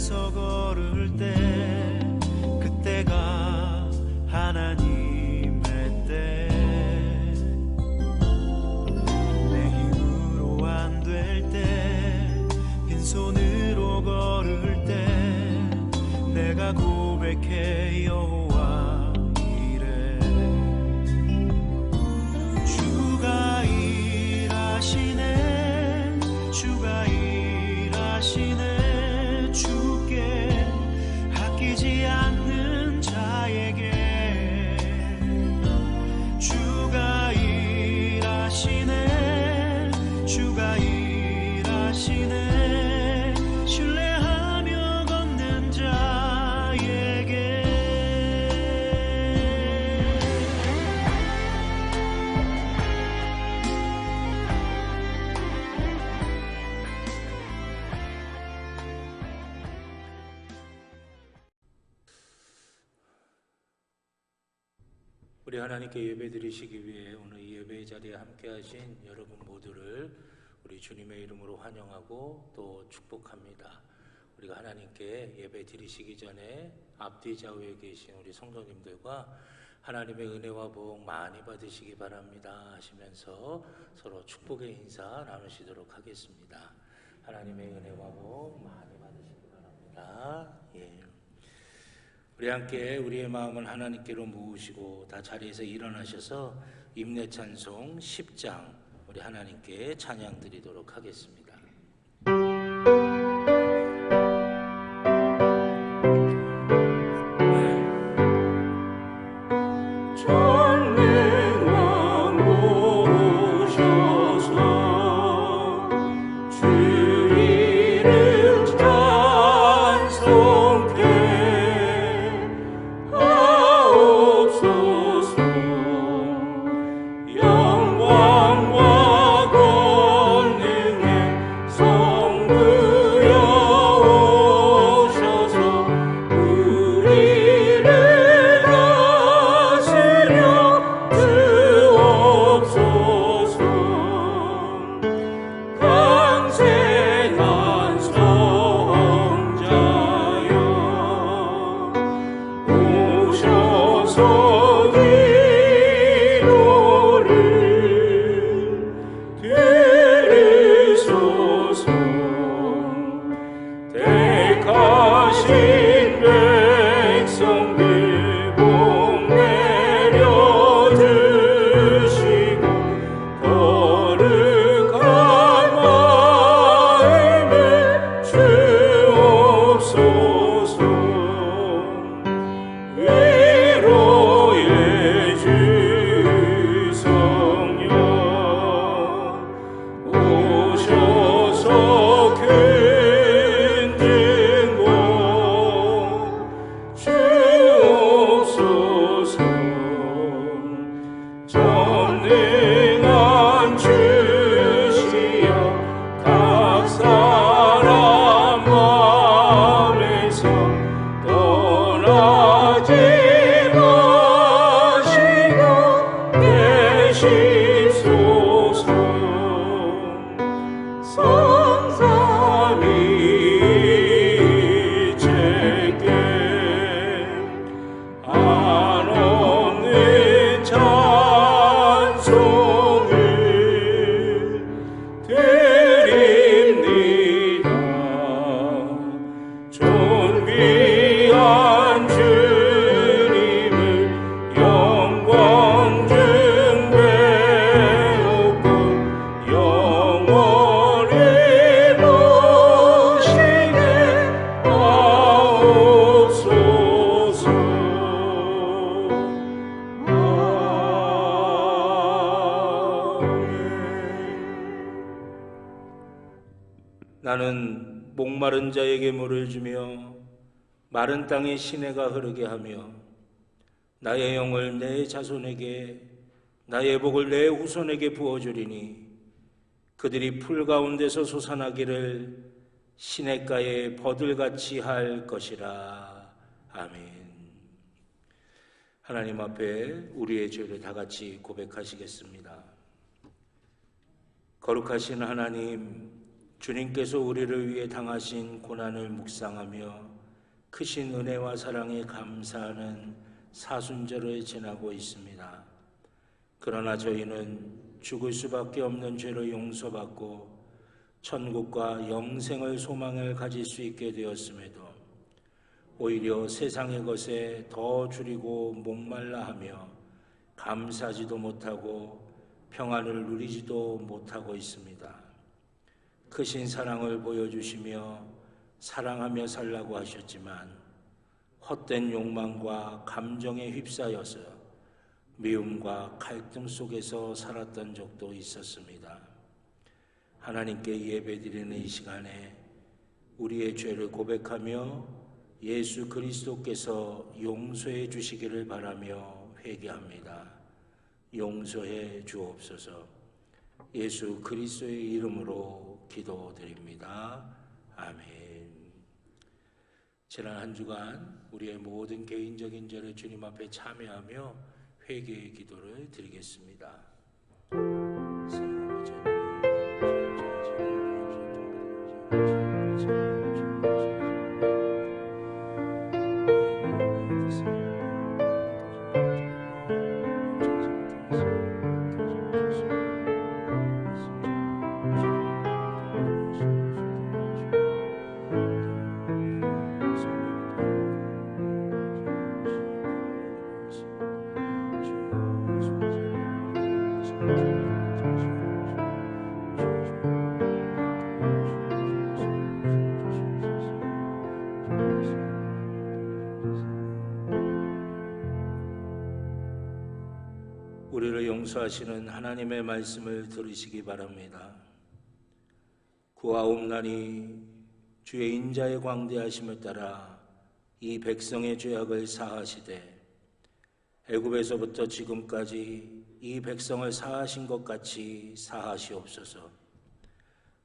앞에서 걸을 때 그때가 하나님의 때. 내 힘으로 안 될 때 빈손으로 걸을 때 내가 고백해 여호와 이래. 주가 일하시네 주가 일하시네 주께 아끼지 않는 자에게 주가 일하시네 주가 일하시네 신뢰하며 걷는 자에게. 우리 하나님께 예배드리시기 위해 오늘 이 예배 자리에 함께 하신 여러분 모두를 우리 주님의 이름으로 환영하고 또 축복합니다. 우리가 하나님께 예배 드리시기 전에 앞뒤 좌우에 계신 우리 성도님들과 하나님의 은혜와 복 많이 받으시기 바랍니다 하시면서 서로 축복의 인사 나누시도록 하겠습니다. 하나님의 은혜와 복 많이 받으시기 바랍니다. 우리 함께 우리의 마음을 하나님께로 모으시고 다 자리에서 일어나셔서 임내 찬송 10장 우리 하나님께 찬양 드리도록 하겠습니다. 나는 목마른 자에게 물을 주며 마른 땅에 시내가 흐르게 하며 나의 영을 내 자손에게 나의 복을 내 후손에게 부어주리니 그들이 풀 가운데서 솟아나기를 시냇가에 버들같이 할 것이라. 아멘. 하나님 앞에 우리의 죄를 다 같이 고백하시겠습니다. 거룩하신 하나님, 주님께서 우리를 위해 당하신 고난을 묵상하며 크신 은혜와 사랑에 감사하는 사순절을 지나고 있습니다. 그러나 저희는 죽을 수밖에 없는 죄를 용서받고 천국과 영생을 소망을 가질 수 있게 되었음에도 오히려 세상의 것에 더 줄이고 목말라 하며 감사하지도 못하고 평안을 누리지도 못하고 있습니다. 크신 사랑을 보여주시며 사랑하며 살라고 하셨지만 헛된 욕망과 감정에 휩싸여서 미움과 갈등 속에서 살았던 적도 있었습니다. 하나님께 예배드리는 이 시간에 우리의 죄를 고백하며 예수 그리스도께서 용서해 주시기를 바라며 회개합니다. 용서해 주옵소서. 예수 그리스도의 이름으로 기도드립니다. 아멘. 지난 한 주간 우리의 모든 개인적인 죄를 주님 앞에 참여하며 회개의 기도를 드리겠습니다. 우리를 용서하시는 하나님의 말씀을 들으시기 바랍니다. 구하옵나니 주의 인자의 광대하심을 따라 이 백성의 죄악을 사하시되 애굽에서부터 지금까지 이 백성을 사하신 것 같이 사하시옵소서.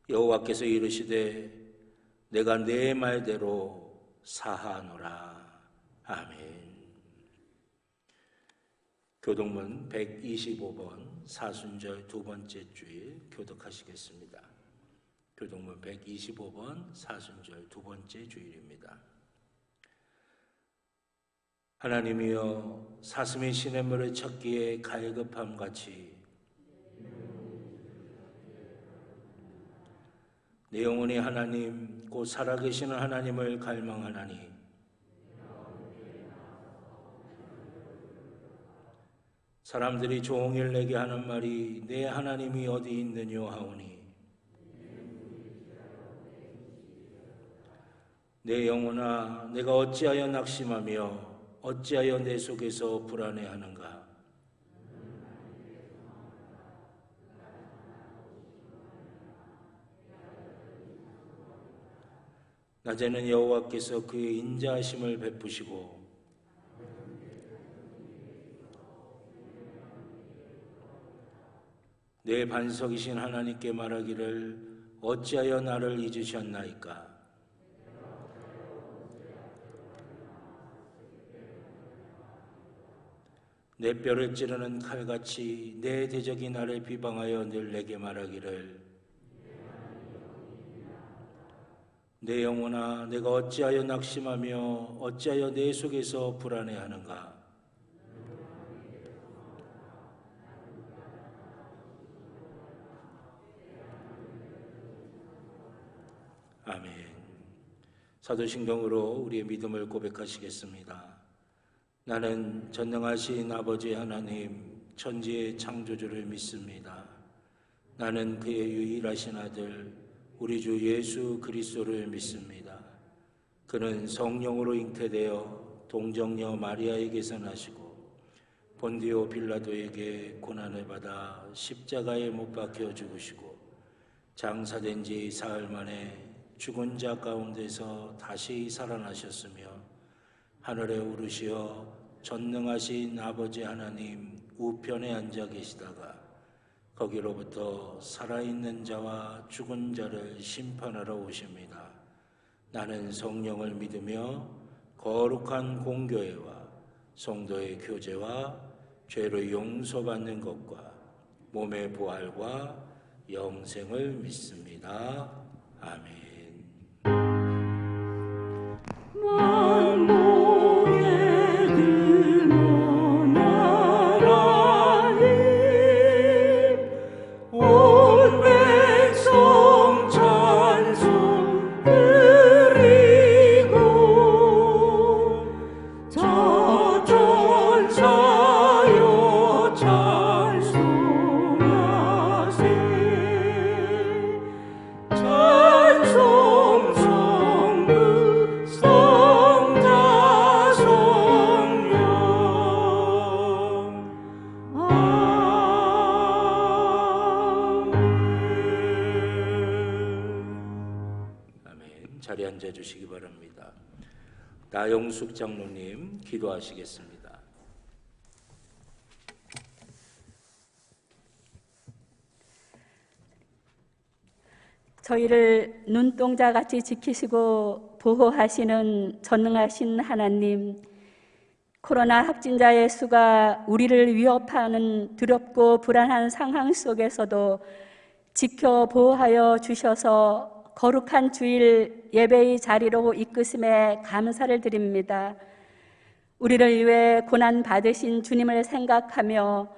여호와께서 이르시되 내가 내 말대로 사하노라. 아멘. 교독문 125번 사순절 두 번째 주일 교독하시겠습니다. 교독문 125번 사순절 두 번째 주일입니다. 하나님이여 사슴이 시냇물을 찾기에 갈급함같이 내 영혼이 하나님 곧 살아계시는 하나님을 갈망하나니 사람들이 종일 내게 하는 말이 내 하나님이 어디 있느뇨 하오니 내 영혼아 내가 어찌하여 낙심하며 어찌하여 내 속에서 불안해하는가. 낮에는 여호와께서 그의 인자하심을 베푸시고 내 반석이신 하나님께 말하기를 어찌하여 나를 잊으셨나이까. 내 뼈를 찌르는 칼같이 내 대적이 나를 비방하여 늘 내게 말하기를 내 영혼아 내가 어찌하여 낙심하며 어찌하여 내 속에서 불안해하는가. 아멘. 사도신경으로 우리의 믿음을 고백하시겠습니다. 나는 전능하신 아버지 하나님 천지의 창조주를 믿습니다. 나는 그의 유일하신 아들 우리 주 예수 그리스도를 믿습니다. 그는 성령으로 잉태되어 동정녀 마리아에게서 나시고 본디오 빌라도에게 고난을 받아 십자가에 못 박혀 죽으시고 장사된 지 사흘 만에 죽은 자 가운데서 다시 살아나셨으며 하늘에 오르시어 전능하신 아버지 하나님 우편에 앉아 계시다가 거기로부터 살아있는 자와 죽은 자를 심판하러 오십니다. 나는 성령을 믿으며 거룩한 공교회와 성도의 교제와 죄를 용서받는 것과 몸의 부활과 영생을 믿습니다. 만복의 근원 하나님 온 백성 찬송 드리고 저 천사여 찬송하세 찬송 성부 성자 성령 아멘. 자리에 앉아 주시기 바랍니다. 나영숙 장로님 기도하시겠습니다. 저희를 눈동자같이 지키시고 보호하시는 전능하신 하나님, 코로나 확진자의 수가 우리를 위협하는 두렵고 불안한 상황 속에서도 지켜 보호하여 주셔서 거룩한 주일 예배의 자리로 이끄심에 감사를 드립니다. 우리를 위해 고난 받으신 주님을 생각하며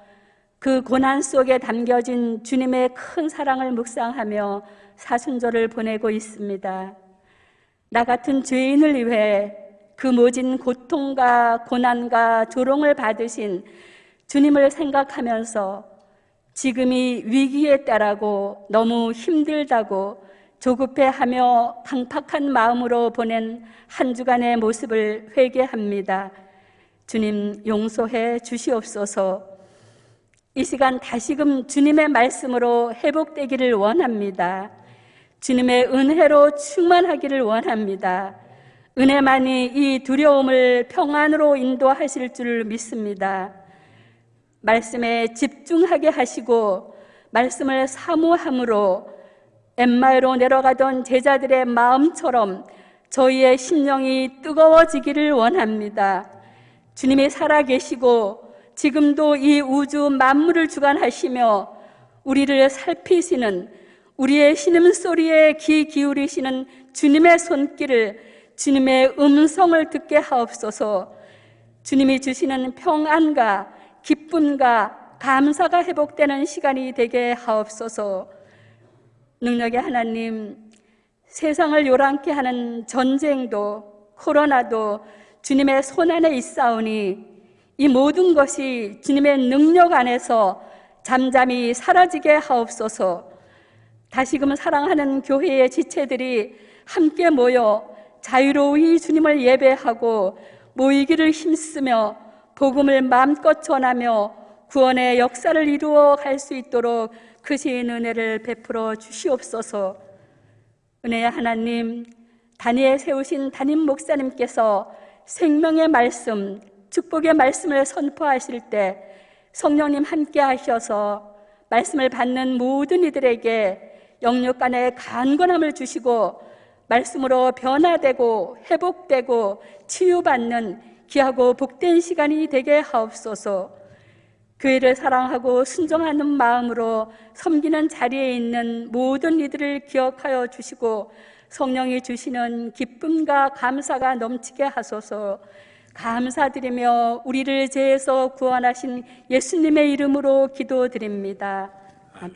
그 고난 속에 담겨진 주님의 큰 사랑을 묵상하며 사순절을 보내고 있습니다. 나 같은 죄인을 위해 그 모진 고통과 고난과 조롱을 받으신 주님을 생각하면서 지금이 위기에 따라고 너무 힘들다고 조급해하며 강팍한 마음으로 보낸 한 주간의 모습을 회개합니다. 주님 용서해 주시옵소서. 이 시간 다시금 주님의 말씀으로 회복되기를 원합니다. 주님의 은혜로 충만하기를 원합니다. 은혜만이 이 두려움을 평안으로 인도하실 줄 믿습니다. 말씀에 집중하게 하시고 말씀을 사모함으로 엠마오로 내려가던 제자들의 마음처럼 저희의 심령이 뜨거워지기를 원합니다. 주님이 살아계시고 지금도 이 우주 만물을 주관하시며 우리를 살피시는, 우리의 신음소리에 귀 기울이시는 주님의 손길을, 주님의 음성을 듣게 하옵소서. 주님이 주시는 평안과 기쁨과 감사가 회복되는 시간이 되게 하옵소서. 능력의 하나님, 세상을 요란케 하는 전쟁도 코로나도 주님의 손안에 있사오니 이 모든 것이 주님의 능력 안에서 잠잠히 사라지게 하옵소서. 다시금 사랑하는 교회의 지체들이 함께 모여 자유로이 주님을 예배하고 모이기를 힘쓰며 복음을 마음껏 전하며 구원의 역사를 이루어 갈 수 있도록 크신 은혜를 베풀어 주시옵소서. 은혜의 하나님, 단위에 세우신 담임 목사님께서 생명의 말씀, 축복의 말씀을 선포하실 때 성령님 함께 하셔서 말씀을 받는 모든 이들에게 영육간의 강건함을 주시고 말씀으로 변화되고 회복되고 치유받는 귀하고 복된 시간이 되게 하옵소서. 교회를 사랑하고 순종하는 마음으로 섬기는 자리에 있는 모든 이들을 기억하여 주시고 성령이 주시는 기쁨과 감사가 넘치게 하소서. 감사드리며 우리를 죄에서 구원하신 예수님의 이름으로 기도드립니다. 아멘.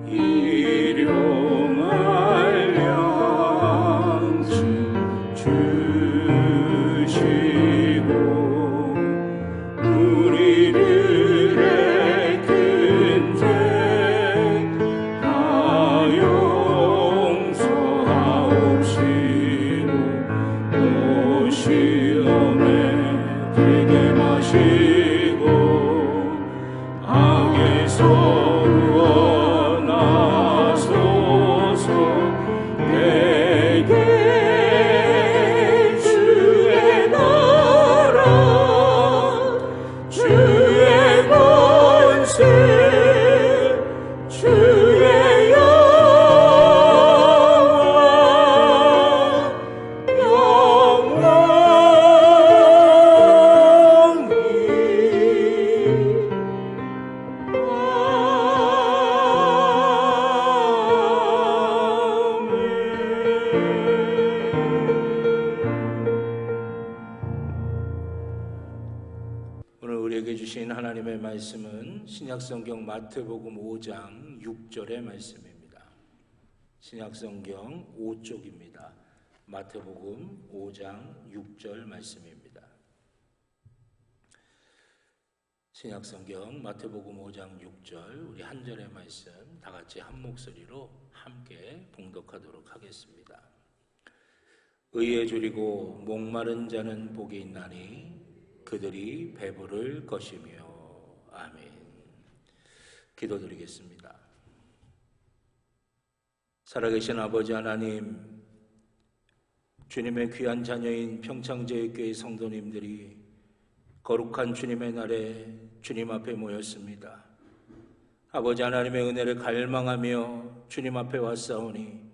일용할 주신 하나님의 말씀은 신약성경 마태복음 5장 6절의 말씀입니다. 신약성경 5쪽입니다. 마태복음 5장 6절 말씀입니다. 신약성경 마태복음 5장 6절 우리 한 절의 말씀 다 같이 한 목소리로 함께 봉독하도록 하겠습니다. 의에 줄이고 목마른 자는 복이 있나니 그들이 배부를 것이며. 아멘. 기도드리겠습니다. 살아계신 아버지 하나님, 주님의 귀한 자녀인 평창제일교회 성도님들이 거룩한 주님의 날에 주님 앞에 모였습니다. 아버지 하나님의 은혜를 갈망하며 주님 앞에 왔사오니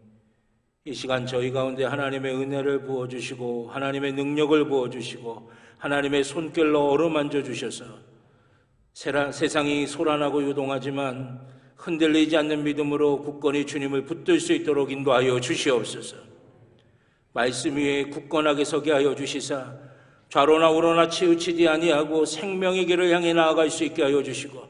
이 시간 저희 가운데 하나님의 은혜를 부어주시고 하나님의 능력을 부어주시고 하나님의 손길로 어루만져 주셔서 세상이 소란하고 요동하지만 흔들리지 않는 믿음으로 굳건히 주님을 붙들 수 있도록 인도하여 주시옵소서. 말씀 위에 굳건하게 서게 하여 주시사 좌로나 우로나 치우치지 아니하고 생명의 길을 향해 나아갈 수 있게 하여 주시고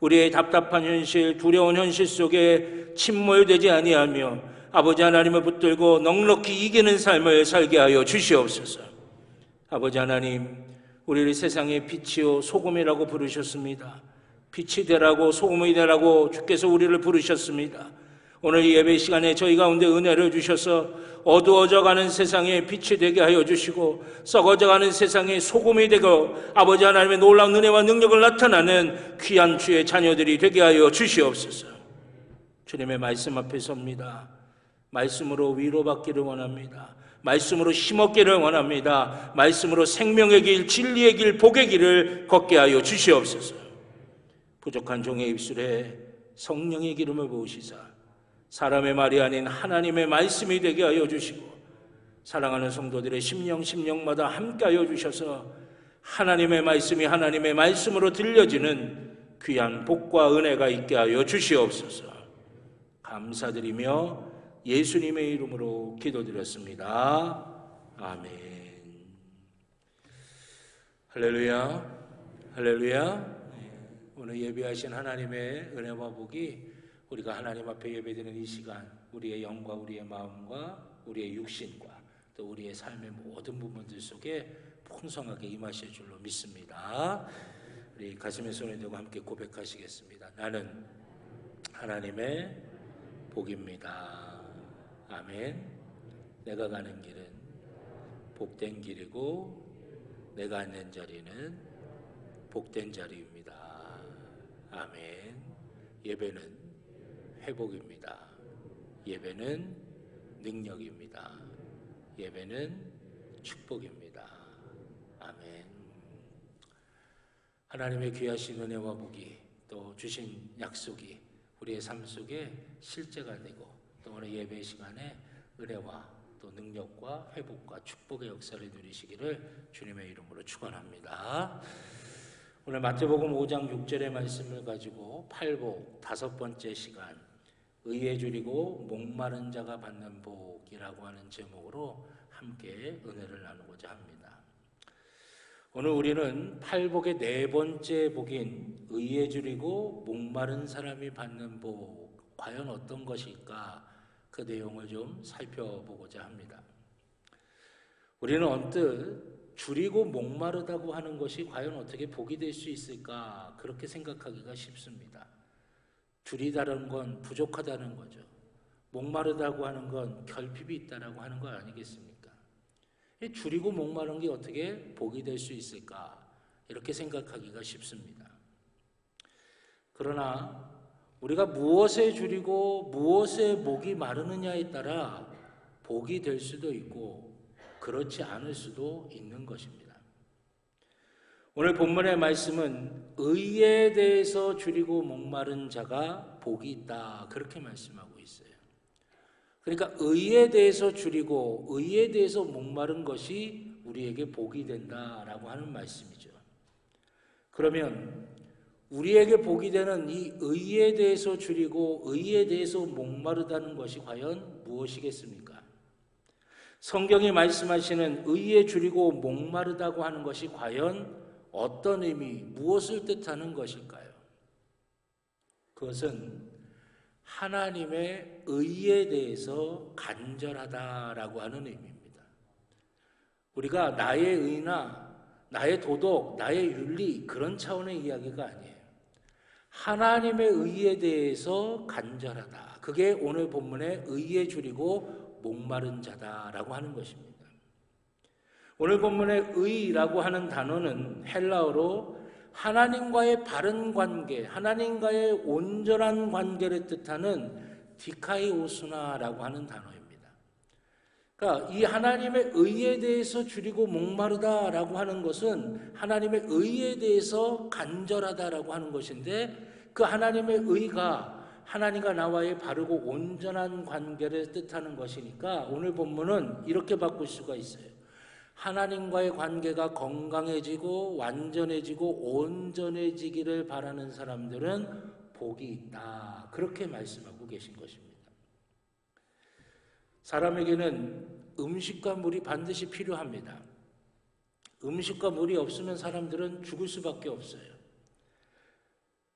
우리의 답답한 현실, 두려운 현실 속에 침몰되지 아니하며 아버지 하나님을 붙들고 넉넉히 이기는 삶을 살게 하여 주시옵소서. 아버지 하나님, 우리를 세상의 빛이요 소금이라고 부르셨습니다. 빛이 되라고 소금이 되라고 주께서 우리를 부르셨습니다. 오늘 이 예배 시간에 저희 가운데 은혜를 주셔서 어두워져가는 세상에 빛이 되게 하여 주시고 썩어져가는 세상에 소금이 되고 아버지 하나님의 놀라운 은혜와 능력을 나타나는 귀한 주의 자녀들이 되게 하여 주시옵소서. 주님의 말씀 앞에 섭니다. 말씀으로 위로받기를 원합니다. 말씀으로 힘없기를 원합니다. 말씀으로 생명의 길, 진리의 길, 복의 길을 걷게 하여 주시옵소서. 부족한 종의 입술에 성령의 기름을 부으시사 사람의 말이 아닌 하나님의 말씀이 되게 하여 주시고 사랑하는 성도들의 심령마다 함께 하여 주셔서 하나님의 말씀이 하나님의 말씀으로 들려지는 귀한 복과 은혜가 있게 하여 주시옵소서. 감사드리며 예수님의 이름으로 기도드렸습니다. 아멘. 할렐루야, 할렐루야. 오늘 예배하신 하나님의 은혜와 복이 우리가 하나님 앞에 예배드리는 이 시간 우리의 영과 우리의 마음과 우리의 육신과 또 우리의 삶의 모든 부분들 속에 풍성하게 임하실 줄로 믿습니다. 우리 가슴에 손을 대고 함께 고백하시겠습니다. 나는 하나님의 복입니다. 아멘. 내가 가는 길은 복된 길이고 내가 앉는 자리는 복된 자리입니다. 아멘. 예배는 회복입니다. 예배는 능력입니다. 예배는 축복입니다. 아멘. 하나님의 귀하신 은혜와 복이 또 주신 약속이 우리의 삶 속에 실제가 되고 또 오늘 예배 시간에 은혜와 또 능력과 회복과 축복의 역사를 누리시기를 주님의 이름으로 축원합니다. 오늘 마태복음 5장 6절의 말씀을 가지고 팔복 다섯 번째 시간 의에 줄이고 목마른 자가 받는 복이라고 하는 제목으로 함께 은혜를 나누고자 합니다. 오늘 우리는 팔복의 네 번째 복인 의에 줄이고 목마른 사람이 받는 복 과연 어떤 것일까 그 내용을 좀 살펴보고자 합니다. 우리는 언뜻 줄이고 목마르다고 하는 것이 과연 어떻게 복이 될 수 있을까 그렇게 생각하기가 쉽습니다. 줄이다는 건 부족하다는 거죠. 목마르다고 하는 건 결핍이 있다라고 하는 거 아니겠습니까? 줄이고 목마른 게 어떻게 복이 될 수 있을까 이렇게 생각하기가 쉽습니다. 그러나 우리가 무엇에 줄이고 무엇에 목이 마르느냐에 따라 복이 될 수도 있고 그렇지 않을 수도 있는 것입니다. 오늘 본문의 말씀은 의에 대해서 줄이고 목마른 자가 복이 있다 그렇게 말씀하고 있어요. 그러니까 의에 대해서 줄이고 의에 대해서 목마른 것이 우리에게 복이 된다라고 하는 말씀이죠. 그러면 우리에게 복이 되는 이 의에 대해서 줄이고 의에 대해서 목마르다는 것이 과연 무엇이겠습니까? 성경이 말씀하시는 의에 줄이고 목마르다고 하는 것이 과연 어떤 의미, 무엇을 뜻하는 것일까요? 그것은 하나님의 의에 대해서 간절하다라고 하는 의미입니다. 우리가 나의 의나 나의 도덕, 나의 윤리 그런 차원의 이야기가 아니에요. 하나님의 의에 대해서 간절하다. 그게 오늘 본문의 의에 줄이고 목마른 자다라고 하는 것입니다. 오늘 본문의 의라고 하는 단어는 헬라어로 하나님과의 바른 관계, 하나님과의 온전한 관계를 뜻하는 디카이오스나라고 하는 단어입니다. 그러니까 이 하나님의 의에 대해서 줄이고 목마르다라고 하는 것은 하나님의 의에 대해서 간절하다라고 하는 것인데 그 하나님의 의가 하나님과 나와의 바르고 온전한 관계를 뜻하는 것이니까 오늘 본문은 이렇게 바꿀 수가 있어요. 하나님과의 관계가 건강해지고 완전해지고 온전해지기를 바라는 사람들은 복이 있다. 그렇게 말씀하고 계신 것입니다. 사람에게는 음식과 물이 반드시 필요합니다. 음식과 물이 없으면 사람들은 죽을 수밖에 없어요.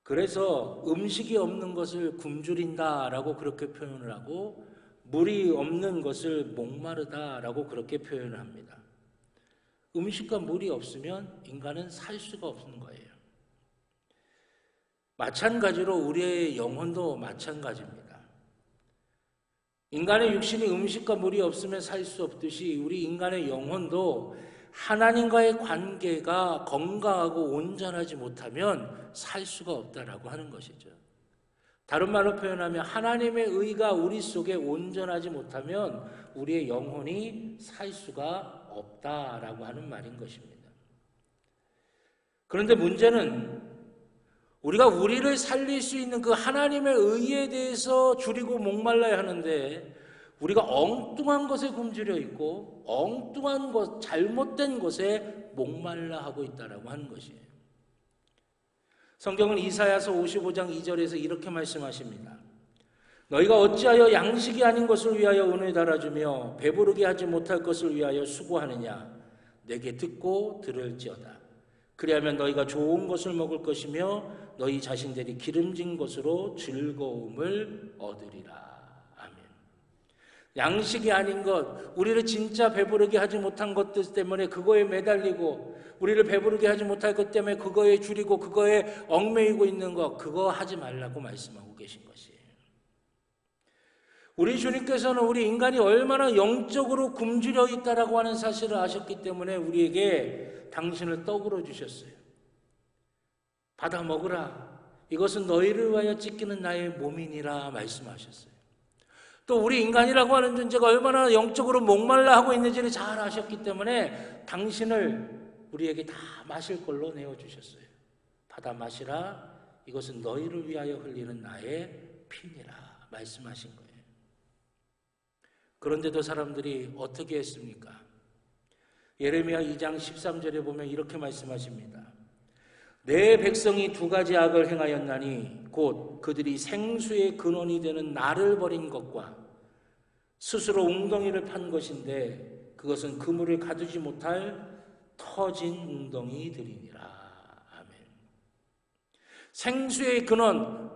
그래서 음식이 없는 것을 굶주린다라고 그렇게 표현을 하고 물이 없는 것을 목마르다라고 그렇게 표현을 합니다. 음식과 물이 없으면 인간은 살 수가 없는 거예요. 마찬가지로 우리의 영혼도 마찬가지입니다. 인간의 육신이 음식과 물이 없으면 살 수 없듯이 우리 인간의 영혼도 하나님과의 관계가 건강하고 온전하지 못하면 살 수가 없다라고 하는 것이죠. 다른 말로 표현하면 하나님의 의가 우리 속에 온전하지 못하면 우리의 영혼이 살 수가 없다라고 하는 말인 것입니다. 그런데 문제는 우리가 우리를 살릴 수 있는 그 하나님의 의에 대해서 줄이고 목말라야 하는데 우리가 엉뚱한 것에 굶주려 있고 엉뚱한 것, 잘못된 것에 목말라 하고 있다라고 하는 것이에요. 성경은 이사야서 55장 2절에서 이렇게 말씀하십니다. 너희가 어찌하여 양식이 아닌 것을 위하여 은을 달아주며 배부르게 하지 못할 것을 위하여 수고하느냐. 내게 듣고 들을지어다. 그리하면 너희가 좋은 것을 먹을 것이며 너희 자신들이 기름진 것으로 즐거움을 얻으리라. 아멘. 양식이 아닌 것, 우리를 진짜 배부르게 하지 못한 것들 때문에 그거에 매달리고 우리를 배부르게 하지 못할 것 때문에 그거에 줄이고 그거에 얽매이고 있는 것, 그거 하지 말라고 말씀하고 계신 것이에요. 우리 주님께서는 우리 인간이 얼마나 영적으로 굶주려 있다라고 하는 사실을 아셨기 때문에 우리에게 당신을 떡으로 주셨어요. 받아 먹으라. 이것은 너희를 위하여 찢기는 나의 몸이니라 말씀하셨어요. 또 우리 인간이라고 하는 존재가 얼마나 영적으로 목말라 하고 있는지를 잘 아셨기 때문에 당신을 우리에게 다 마실 걸로 내어주셨어요. 받아 마시라. 이것은 너희를 위하여 흘리는 나의 피니라 말씀하신 거예요. 그런데도 사람들이 어떻게 했습니까? 예레미야 2장 13절에 보면 이렇게 말씀하십니다. 내 백성이 두 가지 악을 행하였나니 곧 그들이 생수의 근원이 되는 나를 버린 것과 스스로 웅덩이를 판 것인데 그것은 그물을 가두지 못할 터진 웅덩이들이니라. 아멘. 생수의 근원,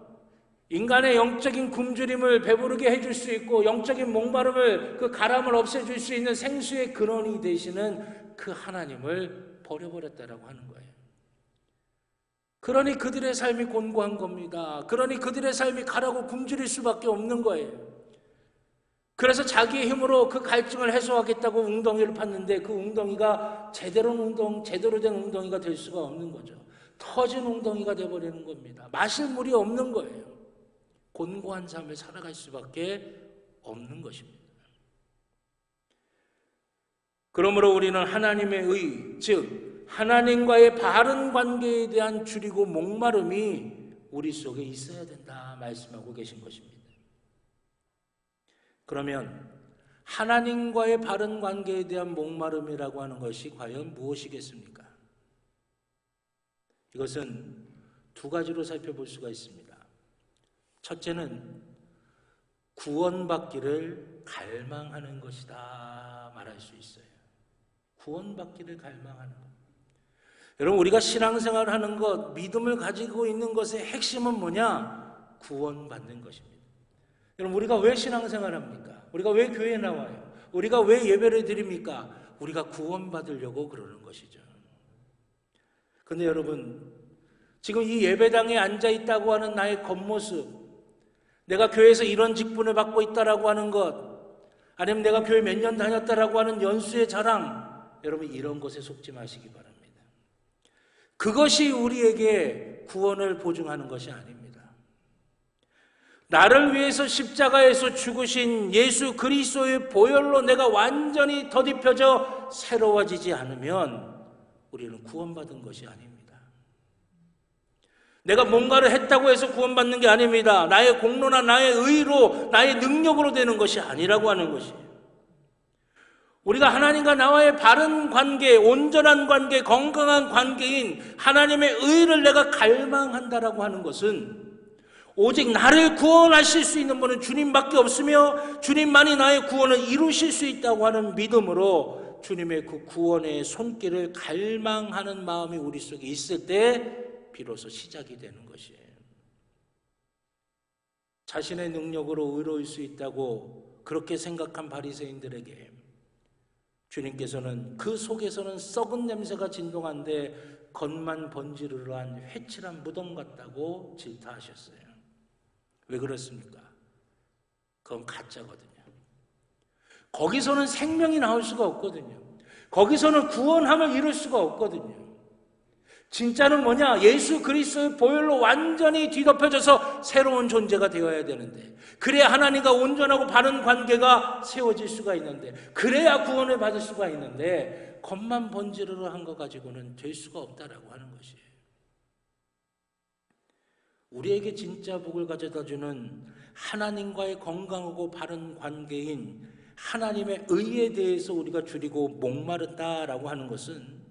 인간의 영적인 굶주림을 배부르게 해줄 수 있고 영적인 목마름을 그 가람을 없애줄 수 있는 생수의 근원이 되시는 그 하나님을 버려버렸다라고 하는 거예요. 그러니 그들의 삶이 곤고한 겁니다. 그러니 그들의 삶이 가라고 굶주릴 수밖에 없는 거예요. 그래서 자기의 힘으로 그 갈증을 해소하겠다고 웅덩이를 팠는데 그 웅덩이가 제대로 된 웅덩이가 될 수가 없는 거죠. 터진 웅덩이가 돼버리는 겁니다. 마실 물이 없는 거예요. 곤고한 삶을 살아갈 수밖에 없는 것입니다. 그러므로 우리는 하나님의 의, 즉 하나님과의 바른 관계에 대한 줄이고 목마름이 우리 속에 있어야 된다 말씀하고 계신 것입니다. 그러면 하나님과의 바른 관계에 대한 목마름이라고 하는 것이 과연 무엇이겠습니까? 이것은 두 가지로 살펴볼 수가 있습니다. 첫째는 구원받기를 갈망하는 것이다 말할 수 있어요. 구원받기를 갈망하는 것. 여러분, 우리가 신앙생활을 하는 것, 믿음을 가지고 있는 것의 핵심은 뭐냐? 구원받는 것입니다. 여러분, 우리가 왜 신앙생활을 합니까? 우리가 왜 교회에 나와요? 우리가 왜 예배를 드립니까? 우리가 구원받으려고 그러는 것이죠. 근데 여러분, 지금 이 예배당에 앉아있다고 하는 나의 겉모습, 내가 교회에서 이런 직분을 받고 있다라고 하는 것, 아니면 내가 교회 몇 년 다녔다라고 하는 연수의 자랑, 여러분 이런 것에 속지 마시기 바랍니다. 그것이 우리에게 구원을 보증하는 것이 아닙니다. 나를 위해서 십자가에서 죽으신 예수 그리스도의 보혈로 내가 완전히 덧입혀져 새로워지지 않으면 우리는 구원받은 것이 아닙니다. 내가 뭔가를 했다고 해서 구원받는 게 아닙니다. 나의 공로나 나의 의로, 나의 능력으로 되는 것이 아니라고 하는 것이에요. 우리가 하나님과 나와의 바른 관계, 온전한 관계, 건강한 관계인 하나님의 의를 내가 갈망한다라고 하는 것은 오직 나를 구원하실 수 있는 분은 주님밖에 없으며 주님만이 나의 구원을 이루실 수 있다고 하는 믿음으로 주님의 그 구원의 손길을 갈망하는 마음이 우리 속에 있을 때 비로소 시작이 되는 것이에요. 자신의 능력으로 의로울 수 있다고 그렇게 생각한 바리새인들에게 주님께서는 그 속에서는 썩은 냄새가 진동한데 겉만 번지르르한 회칠한 무덤 같다고 질타하셨어요. 왜 그렇습니까? 그건 가짜거든요. 거기서는 생명이 나올 수가 없거든요. 거기서는 구원함을 이룰 수가 없거든요. 진짜는 뭐냐? 예수 그리스도의 보혈로 완전히 뒤덮여져서 새로운 존재가 되어야 되는데, 그래야 하나님과 온전하고 바른 관계가 세워질 수가 있는데, 그래야 구원을 받을 수가 있는데, 겉만 번지르르한 거 가지고는 될 수가 없다라고 하는 것이에요. 우리에게 진짜 복을 가져다주는 하나님과의 건강하고 바른 관계인 하나님의 의에 대해서 우리가 줄이고 목마르다라고 하는 것은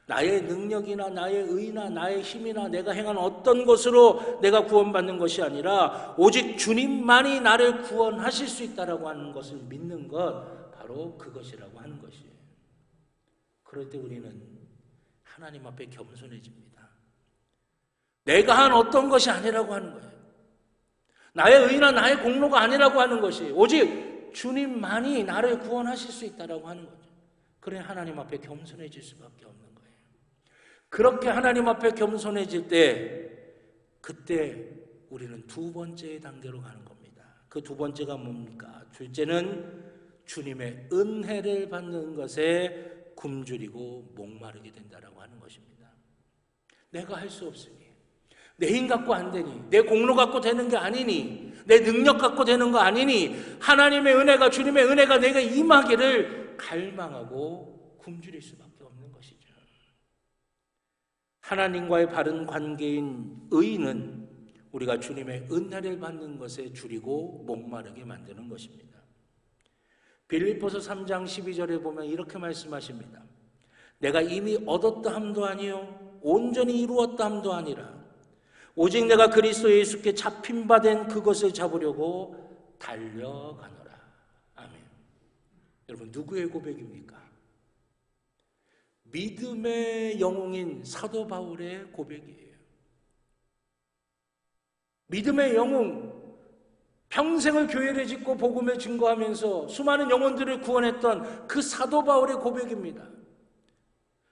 나의 능력이나 나의 의나 나의 힘이나 내가 행한 어떤 것으로 내가 구원받는 것이 아니라 오직 주님만이 나를 구원하실 수 있다라고 하는 것을 믿는 것, 바로 그것이라고 하는 것이에요. 그럴 때 우리는 하나님 앞에 겸손해집니다. 내가 한 어떤 것이 아니라고 하는 거예요. 나의 의나 나의 공로가 아니라고 하는 것이 오직 주님만이 나를 구원하실 수 있다라고 하는 거죠. 그래 하나님 앞에 겸손해질 수밖에 없는 거예요. 그렇게 하나님 앞에 겸손해질 때, 그때 우리는 두 번째 단계로 가는 겁니다. 그 두 번째가 뭡니까? 둘째는 주님의 은혜를 받는 것에 굶주리고 목마르게 된다라고 하는 것입니다. 내가 할 수 없으니, 내 힘 갖고 안 되니, 내 공로 갖고 되는 게 아니니, 내 능력 갖고 되는 거 아니니, 하나님의 은혜가, 주님의 은혜가 내게 임하기를 갈망하고 굶주릴 수밖에 없는 것이죠. 하나님과의 바른 관계인 의는 우리가 주님의 은혜를 받는 것에 줄이고 목마르게 만드는 것입니다. 빌립보서 3장 12절에 보면 이렇게 말씀하십니다. 내가 이미 얻었다 함도 아니요 온전히 이루었다 함도 아니라 오직 내가 그리스도 예수께 잡힌 바 된 그것을 잡으려고 달려가노라. 아멘. 여러분, 누구의 고백입니까? 믿음의 영웅인 사도 바울의 고백이에요. 믿음의 영웅, 평생을 교회를 짓고 복음을 증거하면서 수많은 영혼들을 구원했던 그 사도 바울의 고백입니다.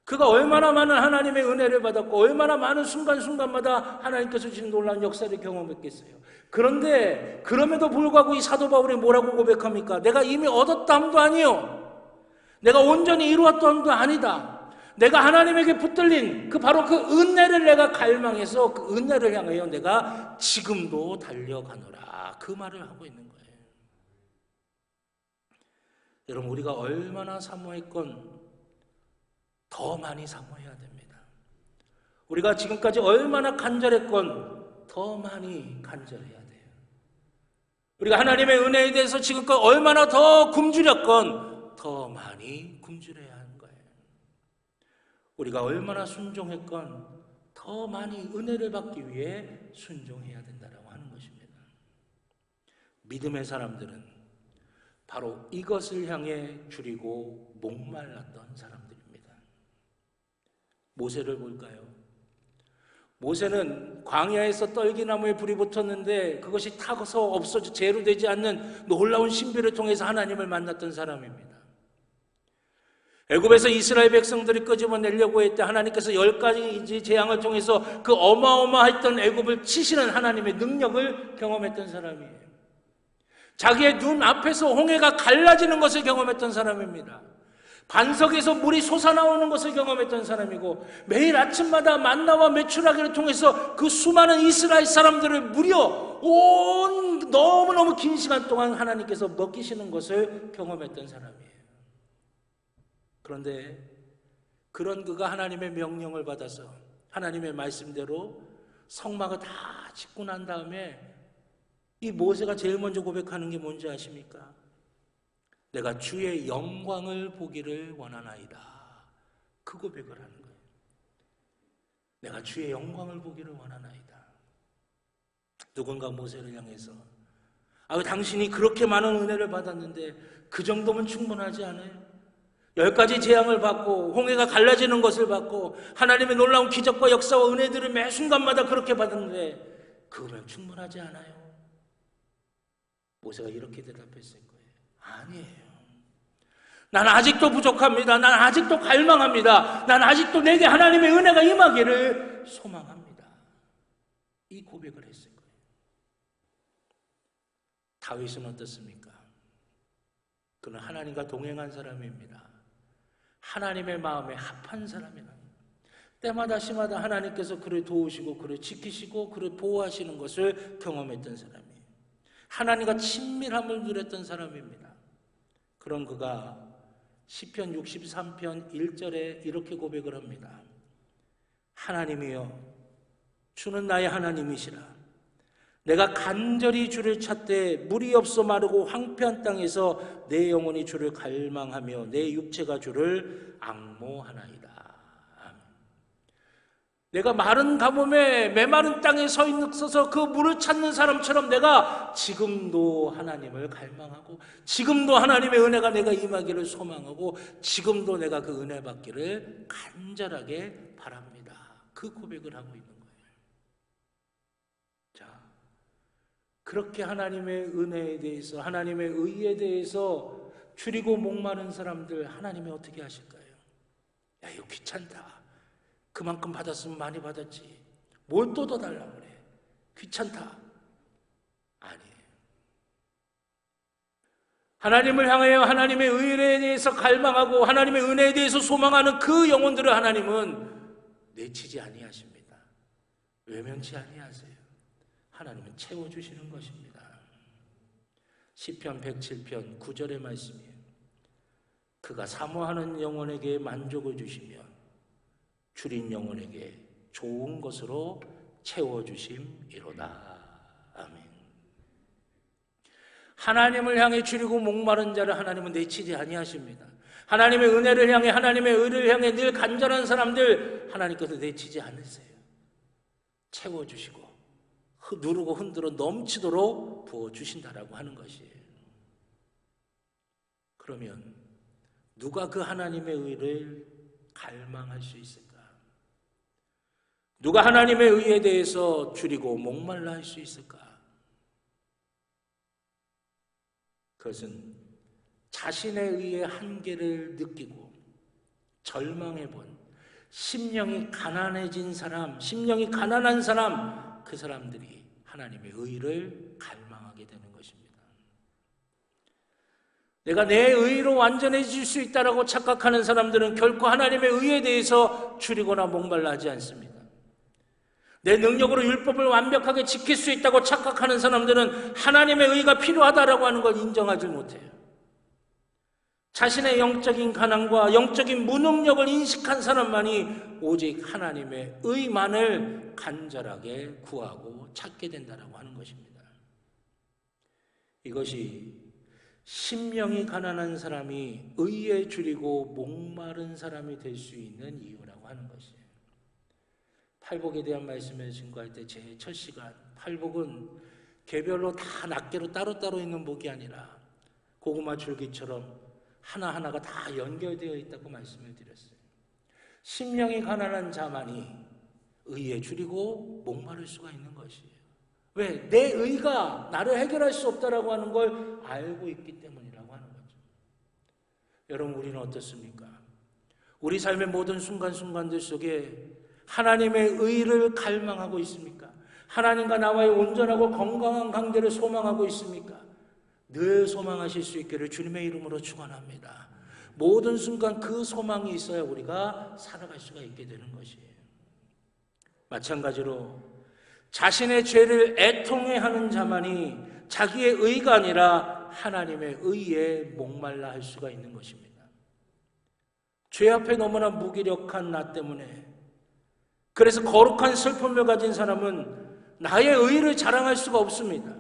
그가 얼마나 많은 하나님의 은혜를 받았고 얼마나 많은 순간순간마다 하나님께서 주신 놀라운 역사를 경험했겠어요. 그런데 그럼에도 불구하고 이 사도 바울이 뭐라고 고백합니까? 내가 이미 얻었다 함도 아니요, 내가 온전히 이루었다 함도 아니다. 내가 하나님에게 붙들린 바로 그 은혜를 내가 갈망해서 그 은혜를 향하여 내가 지금도 달려가노라. 그 말을 하고 있는 거예요. 여러분, 우리가 얼마나 사모했건 더 많이 사모해야 됩니다. 우리가 지금까지 얼마나 간절했건 더 많이 간절해야 돼요. 우리가 하나님의 은혜에 대해서 지금까지 얼마나 더 굶주렸건 더 많이 굶주려야 하는 거예요. 우리가 얼마나 순종했건 더 많이 은혜를 받기 위해 순종해야 된다고 하는 것입니다. 믿음의 사람들은 바로 이것을 향해 줄이고 목말랐던 사람들입니다. 모세를 볼까요? 모세는 광야에서 떨기나무에 불이 붙었는데 그것이 타서 없어져 재로 되지 않는 놀라운 신비를 통해서 하나님을 만났던 사람입니다. 애굽에서 이스라엘 백성들이 끄집어내려고 할 때 하나님께서 10가지 재앙을 통해서 그 어마어마했던 애굽을 치시는 하나님의 능력을 경험했던 사람이에요. 자기의 눈 앞에서 홍해가 갈라지는 것을 경험했던 사람입니다. 반석에서 물이 솟아나오는 것을 경험했던 사람이고, 매일 아침마다 만나와 메추라기를 통해서 그 수많은 이스라엘 사람들을 무려 너무너무 긴 시간 동안 하나님께서 먹이시는 것을 경험했던 사람이에요. 그런데 그런 그가 하나님의 명령을 받아서 하나님의 말씀대로 성막을 다 짓고 난 다음에 이 모세가 제일 먼저 고백하는 게 뭔지 아십니까? 내가 주의 영광을 보기를 원하나이다. 그 고백을 하는 거예요. 내가 주의 영광을 보기를 원하나이다. 누군가 모세를 향해서 당신이 그렇게 많은 은혜를 받았는데 그 정도면 충분하지 않아요? 10가지 재앙을 받고 홍해가 갈라지는 것을 받고 하나님의 놀라운 기적과 역사와 은혜들을 매 순간마다 그렇게 받았는데 그거면 충분하지 않아요? 모세가 이렇게 대답했을 거예요. 아니에요. 난 아직도 부족합니다. 난 아직도 갈망합니다. 난 아직도 내게 하나님의 은혜가 임하기를 소망합니다. 이 고백을 했을 거예요. 다윗은 어떻습니까? 그는 하나님과 동행한 사람입니다. 하나님의 마음에 합한 사람이라. 때마다 시마다 하나님께서 그를 도우시고 그를 지키시고 그를 보호하시는 것을 경험했던 사람이에요. 하나님과 친밀함을 누렸던 사람입니다. 그런 그가 시편 63편 1절에 이렇게 고백을 합니다. 하나님이여, 주는 나의 하나님이시라. 내가 간절히 주를 찾되 물이 없어 마르고 황폐한 땅에서 내 영혼이 주를 갈망하며 내 육체가 주를 앙모하나이다. 아멘. 내가 마른 가뭄에 메마른 땅에 서 있어서 그 물을 찾는 사람처럼 내가 지금도 하나님을 갈망하고 지금도 하나님의 은혜가 내가 임하기를 소망하고 지금도 내가 그 은혜 받기를 간절하게 바랍니다. 그 고백을 하고 있는 거예요. 그렇게 하나님의 은혜에 대해서 하나님의 의에 대해서 줄이고 목마른 사람들 하나님이 어떻게 하실까요? 야, 이거 귀찮다. 그만큼 받았으면 많이 받았지. 뭘 또 더 달라고 그래. 귀찮다. 아니에요. 하나님을 향하여 하나님의 의에 대해서 갈망하고 하나님의 은혜에 대해서 소망하는 그 영혼들을 하나님은 내치지 아니하십니다. 외면치 아니하세요. 하나님은 채워주시는 것입니다. 시편 107편 9절의 말씀이에요. 그가 사모하는 영혼에게 만족을 주시며 줄인 영혼에게 좋은 것으로 채워주심이로다. 아멘. 하나님을 향해 줄이고 목마른 자를 하나님은 내치지 아니하십니다. 하나님의 은혜를 향해 하나님의 의를 향해 늘 간절한 사람들 하나님께서 내치지 않으세요. 채워주시고 누르고 흔들어 넘치도록 부어주신다라고 하는 것이에요. 그러면 누가 그 하나님의 의를 갈망할 수 있을까? 누가 하나님의 의에 대해서 줄이고 목말라 할 수 있을까? 그것은 자신의 의의 한계를 느끼고 절망해본 심령이 가난해진 사람, 심령이 가난한 사람, 그 사람들이 하나님의 의를 갈망하게 되는 것입니다. 내가 내 의로 완전해질 수 있다고 착각하는 사람들은 결코 하나님의 의에 대해서 줄이거나 목말라 하지 않습니다. 내 능력으로 율법을 완벽하게 지킬 수 있다고 착각하는 사람들은 하나님의 의가 필요하다라고 하는 걸 인정하지 못해요. 자신의 영적인 가난과 영적인 무능력을 인식한 사람만이 오직 하나님의 의만을 간절하게 구하고 찾게 된다라고 하는 것입니다. 이것이 심령이 가난한 사람이 의에 줄이고 목마른 사람이 될 수 있는 이유라고 하는 것이에요. 팔복에 대한 말씀을 증거할 때 제 첫 시간, 팔복은 개별로 다 낱개로 따로따로 있는 복이 아니라 고구마 줄기처럼 하나하나가 다 연결되어 있다고 말씀을 드렸어요. 심령이 가난한 자만이 의에 줄이고 목마를 수가 있는 것이에요. 왜? 내 의가 나를 해결할 수 없다라고 하는 걸 알고 있기 때문이라고 하는 거죠. 여러분, 우리는 어떻습니까? 우리 삶의 모든 순간순간들 속에 하나님의 의를 갈망하고 있습니까? 하나님과 나와의 온전하고 건강한 관계를 소망하고 있습니까? 늘 소망하실 수 있기를 주님의 이름으로 축원합니다. 모든 순간 그 소망이 있어야 우리가 살아갈 수가 있게 되는 것이에요. 마찬가지로 자신의 죄를 애통해하는 자만이 자기의 의가 아니라 하나님의 의에 목말라 할 수가 있는 것입니다. 죄 앞에 너무나 무기력한 나 때문에, 그래서 거룩한 슬픔을 가진 사람은 나의 의를 자랑할 수가 없습니다.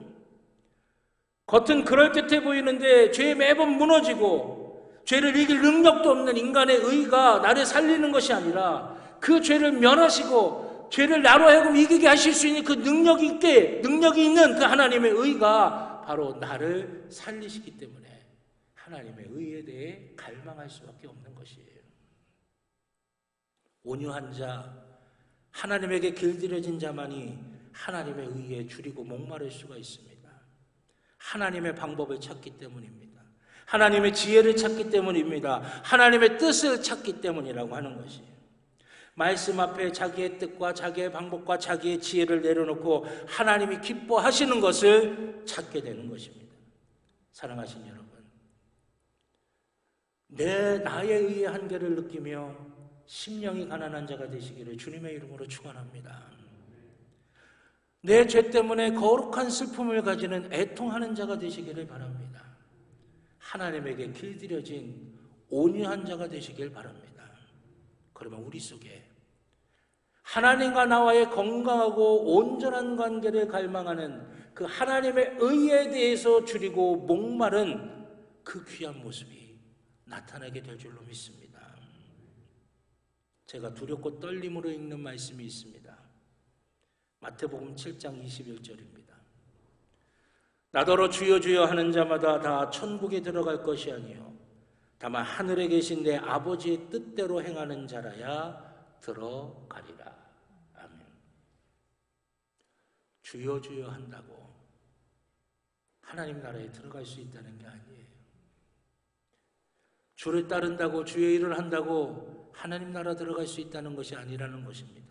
겉은 그럴듯해 보이는데 죄에 매번 무너지고 죄를 이길 능력도 없는 인간의 의가 나를 살리는 것이 아니라 그 죄를 면하시고 죄를 나로 하여금 이기게 하실 수 있는 그 능력이 있는 그 하나님의 의가 바로 나를 살리시기 때문에 하나님의 의에 대해 갈망할 수밖에 없는 것이에요. 온유한 자, 하나님에게 길들여진 자만이 하나님의 의에 줄이고 목마를 수가 있습니다. 하나님의 방법을 찾기 때문입니다. 하나님의 지혜를 찾기 때문입니다. 하나님의 뜻을 찾기 때문이라고 하는 것이에요. 말씀 앞에 자기의 뜻과 자기의 방법과 자기의 지혜를 내려놓고 하나님이 기뻐하시는 것을 찾게 되는 것입니다. 사랑하신 여러분, 나의 의의 한계를 느끼며 심령이 가난한 자가 되시기를 주님의 이름으로 축원합니다. 내 죄 때문에 거룩한 슬픔을 가지는 애통하는 자가 되시기를 바랍니다. 하나님에게 길들여진 온유한 자가 되시길 바랍니다. 그러면 우리 속에 하나님과 나와의 건강하고 온전한 관계를 갈망하는 그 하나님의 의에 대해서 줄이고 목마른 그 귀한 모습이 나타나게 될 줄로 믿습니다. 제가 두렵고 떨림으로 읽는 말씀이 있습니다. 마태복음 7장 21절입니다. 나더러 주여 주여 하는 자마다 다 천국에 들어갈 것이 아니요 다만 하늘에 계신 내 아버지의 뜻대로 행하는 자라야 들어가리라. 아멘. 주여 주여 한다고 하나님 나라에 들어갈 수 있다는 게 아니에요. 주를 따른다고 주의 일을 한다고 하나님 나라 들어갈 수 있다는 것이 아니라는 것입니다.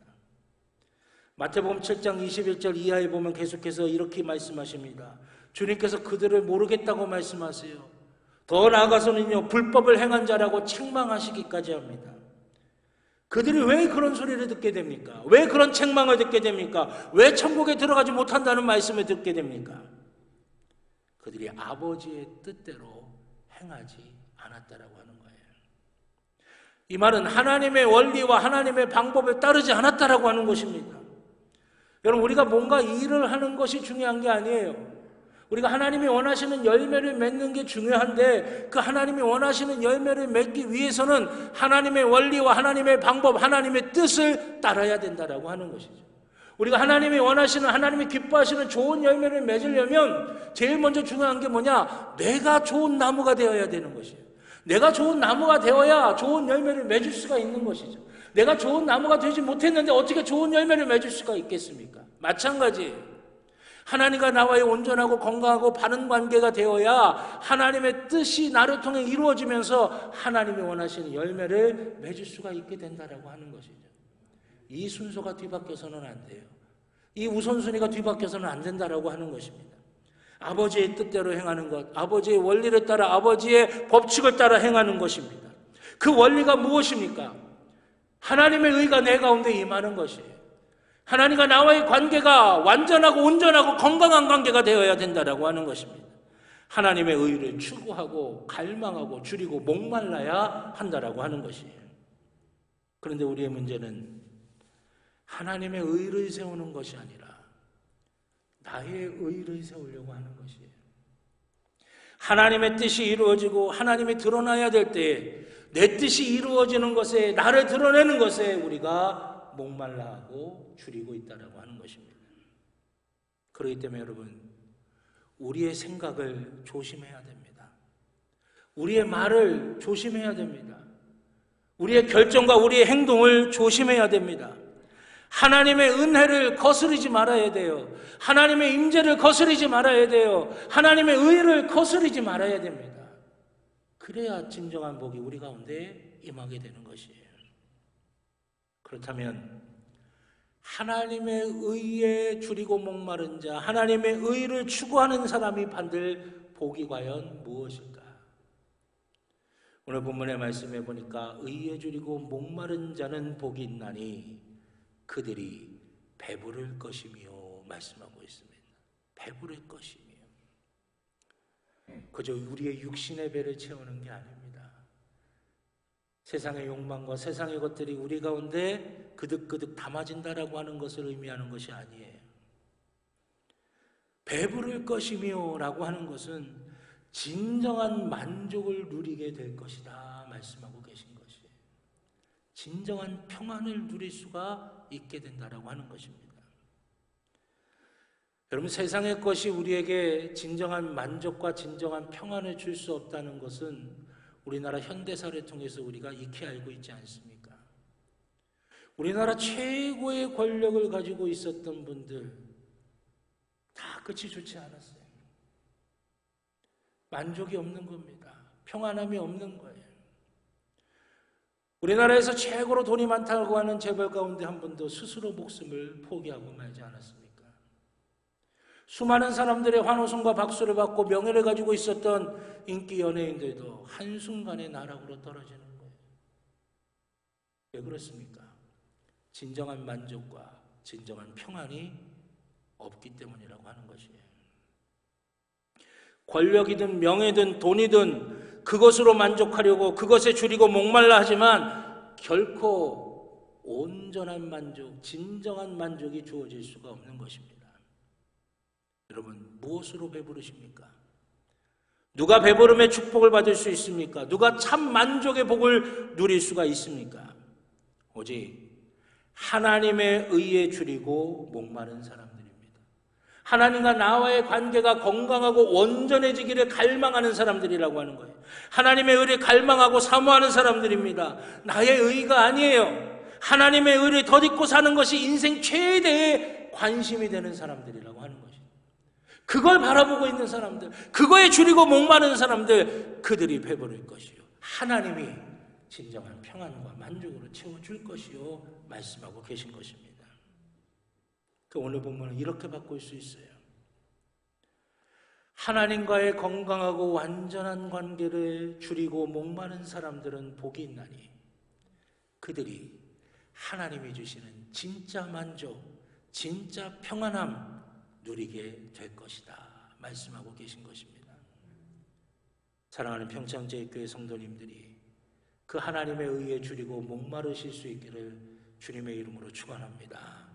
마태복음 7장 21절 이하에 보면 계속해서 이렇게 말씀하십니다. 주님께서 그들을 모르겠다고 말씀하세요. 더 나아가서는요, 불법을 행한 자라고 책망하시기까지 합니다. 그들이 왜 그런 소리를 듣게 됩니까? 왜 그런 책망을 듣게 됩니까? 왜 천국에 들어가지 못한다는 말씀을 듣게 됩니까? 그들이 아버지의 뜻대로 행하지 않았다라고 하는 거예요. 이 말은 하나님의 원리와 하나님의 방법을 따르지 않았다라고 하는 것입니다. 여러분, 우리가 뭔가 일을 하는 것이 중요한 게 아니에요. 우리가 하나님이 원하시는 열매를 맺는 게 중요한데 그 하나님이 원하시는 열매를 맺기 위해서는 하나님의 원리와 하나님의 방법, 하나님의 뜻을 따라야 된다라고 하는 것이죠. 우리가 하나님이 원하시는, 하나님이 기뻐하시는 좋은 열매를 맺으려면 제일 먼저 중요한 게 뭐냐? 내가 좋은 나무가 되어야 되는 것이에요. 내가 좋은 나무가 되어야 좋은 열매를 맺을 수가 있는 것이죠. 내가 좋은 나무가 되지 못했는데 어떻게 좋은 열매를 맺을 수가 있겠습니까? 마찬가지예요. 하나님과 나와의 온전하고 건강하고 바른 관계가 되어야 하나님의 뜻이 나를 통해 이루어지면서 하나님이 원하시는 열매를 맺을 수가 있게 된다라고 하는 것이죠. 이 순서가 뒤바뀌어서는 안 돼요. 이 우선순위가 뒤바뀌어서는 안 된다라고 하는 것입니다. 아버지의 뜻대로 행하는 것, 아버지의 원리를 따라 아버지의 법칙을 따라 행하는 것입니다. 그 원리가 무엇입니까? 하나님의 의가 내 가운데 임하는 것이에요. 하나님과 나와의 관계가 완전하고 온전하고 건강한 관계가 되어야 된다라고 하는 것입니다. 하나님의 의를 추구하고 갈망하고 줄이고 목말라야 한다라고 하는 것이에요. 그런데 우리의 문제는 하나님의 의를 세우는 것이 아니라 나의 의를 세우려고 하는 것이에요. 하나님의 뜻이 이루어지고 하나님이 드러나야 될 때에 내 뜻이 이루어지는 것에, 나를 드러내는 것에 우리가 목말라하고 줄이고 있다라고 하는 것입니다. 그렇기 때문에 여러분, 우리의 생각을 조심해야 됩니다. 우리의 말을 조심해야 됩니다. 우리의 결정과 우리의 행동을 조심해야 됩니다. 하나님의 은혜를 거스르지 말아야 돼요. 하나님의 임재를 거스르지 말아야 돼요. 하나님의 의를 거스르지 말아야 됩니다. 그래야 진정한 복이 우리 가운데 임하게 되는 것이에요. 그렇다면 하나님의 의에 줄이고 목마른 자, 하나님의 의를 추구하는 사람이 받을 복이 과연 무엇일까? 오늘 본문의 말씀해 보니까 의에 줄이고 목마른 자는 복이 있나니 그들이 배부를 것이며 말씀하고 있습니다. 배부를 것이며. 그저 우리의 육신의 배를 채우는 게 아닙니다. 세상의 욕망과 세상의 것들이 우리 가운데 그득그득 담아진다라고 하는 것을 의미하는 것이 아니에요. 배부를 것이며 라고 하는 것은 진정한 만족을 누리게 될 것이다 말씀하고 계신 것이에요. 진정한 평안을 누릴 수가 있게 된다라고 하는 것입니다. 여러분, 세상의 것이 우리에게 진정한 만족과 진정한 평안을 줄 수 없다는 것은 우리나라 현대사를 통해서 우리가 익히 알고 있지 않습니까? 우리나라 최고의 권력을 가지고 있었던 분들 다 끝이 좋지 않았어요. 만족이 없는 겁니다. 평안함이 없는 거예요. 우리나라에서 최고로 돈이 많다고 하는 재벌 가운데 한 분도 스스로 목숨을 포기하고 말지 않았습니까? 수많은 사람들의 환호성과 박수를 받고 명예를 가지고 있었던 인기 연예인들도 한순간에 나락으로 떨어지는 거예요. 왜 그렇습니까? 진정한 만족과 진정한 평안이 없기 때문이라고 하는 것이에요. 권력이든 명예든 돈이든 그것으로 만족하려고 그것에 줄이고 목말라 하지만 결코 온전한 만족, 진정한 만족이 주어질 수가 없는 것입니다. 여러분, 무엇으로 배부르십니까? 누가 배부름의 축복을 받을 수 있습니까? 누가 참 만족의 복을 누릴 수가 있습니까? 오직 하나님의 의에 줄이고 목마른 사람들입니다. 하나님과 나와의 관계가 건강하고 온전해지기를 갈망하는 사람들이라고 하는 거예요. 하나님의 의를 갈망하고 사모하는 사람들입니다. 나의 의가 아니에요. 하나님의 의를 덧입고 사는 것이 인생 최대의 관심이 되는 사람들이라고 하는 것이죠. 그걸 바라보고 있는 사람들, 그거에 줄이고 목마른 사람들, 그들이 배부를 것이요 하나님이 진정한 평안과 만족으로 채워줄 것이요 말씀하고 계신 것입니다. 그 오늘 본문은 이렇게 바꿀 수 있어요. 하나님과의 건강하고 완전한 관계를 줄이고 목마른 사람들은 복이 있나니 그들이 하나님이 주시는 진짜 만족, 진짜 평안함 누리게 될 것이다 말씀하고 계신 것입니다. 사랑하는 평창제일교회 성도님들이 그 하나님의 의에 줄이고 목마르실 수 있기를 주님의 이름으로 축원합니다.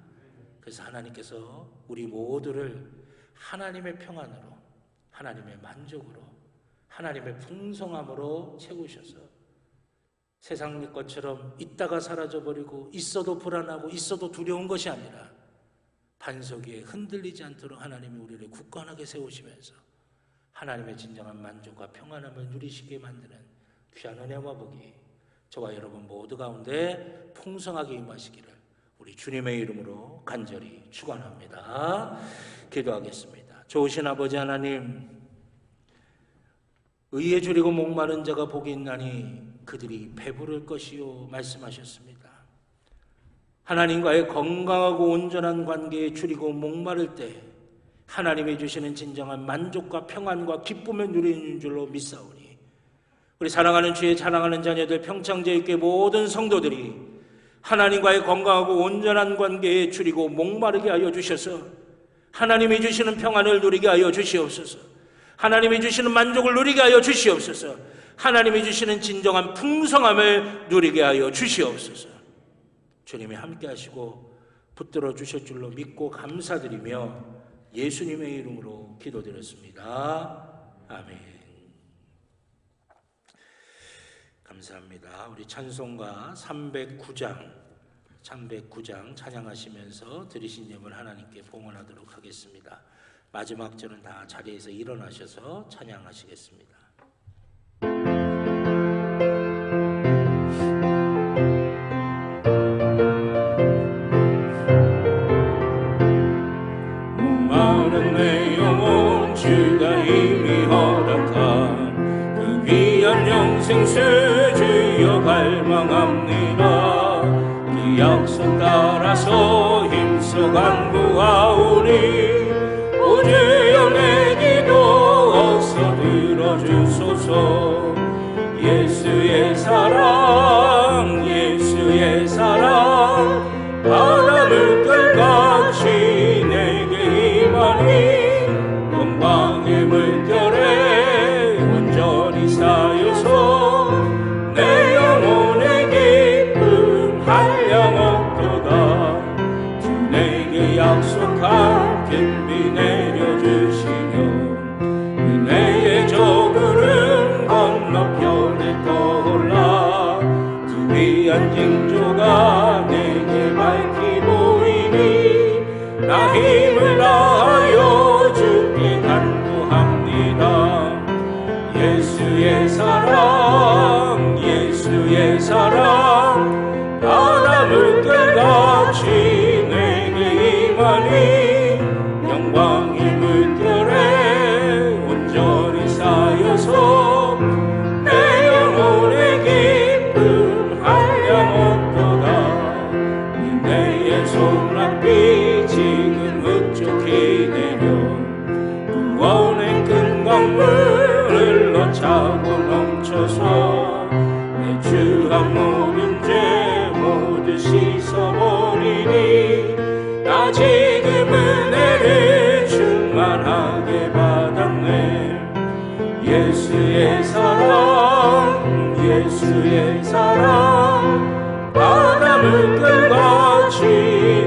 그래서 하나님께서 우리 모두를 하나님의 평안으로, 하나님의 만족으로, 하나님의 풍성함으로 채우셔서 세상 것처럼 있다가 사라져버리고 있어도 불안하고 있어도 두려운 것이 아니라 반석 위에 흔들리지 않도록 하나님이 우리를 굳건하게 세우시면서 하나님의 진정한 만족과 평안함을 누리시게 만드는 귀한 은혜와 복이 저와 여러분 모두 가운데 풍성하게 임하시기를 우리 주님의 이름으로 간절히 축원합니다. 기도하겠습니다. 좋으신 아버지 하나님, 의에 줄이고 목마른 자가 복이 있나니 그들이 배부를 것이요 말씀하셨습니다. 하나님과의 건강하고 온전한 관계에 줄이고 목마를 때 하나님이 주시는 진정한 만족과 평안과 기쁨을 누리는 줄로 믿사오니 우리 사랑하는 주의 사랑하는 자녀들 평창제일교회 모든 성도들이 하나님과의 건강하고 온전한 관계에 줄이고 목마르게 하여 주셔서 하나님이 주시는 평안을 누리게 하여 주시옵소서. 하나님이 주시는 만족을 누리게 하여 주시옵소서. 하나님이 주시는 진정한 풍성함을 누리게 하여 주시옵소서. 주님이 함께 하시고 붙들어 주실 줄로 믿고 감사드리며 예수님의 이름으로 기도드렸습니다. 아멘. 감사합니다. 우리 찬송가 309장 찬양하시면서 드리신 예물 하나님께 봉헌하도록 하겠습니다. 마지막 절은 다 자리에서 일어나셔서 찬양하시겠습니다. 위한 영생수 주여 갈망합니다. 그 약속 따라서 힘써 간구하오니 오 주여 내 기도 어서 들어주소서. 예수의 사랑 예수의 사랑 바다 물결같이 내게 임하니 영광의 물결에 온전히 쌓여서 내 영혼의 기쁨 한량없도다. 주 내게 약속한 길비 내려주시며 은혜의 저 구름 건너편에 떠올라 두 귀한 징조가 내게 밝히 보이니 나 힘을 다하여 주께 간구합니다. 예수의 사랑 예수의 사랑 바다 물결같이 내게 임하니 영광의 물결에 온전히 쌓여서 내 영혼의 기쁨 한량없도다. 은혜의 소낙비 지금 흡족히 내려 구원의 큰 강물을 넣자고 넘쳐서 내 주한 모든 죄 모두 씻어버리니 나 지금 은혜를 충만하게 받았네. 예수의 사랑 예수의 사랑 바다 물결같이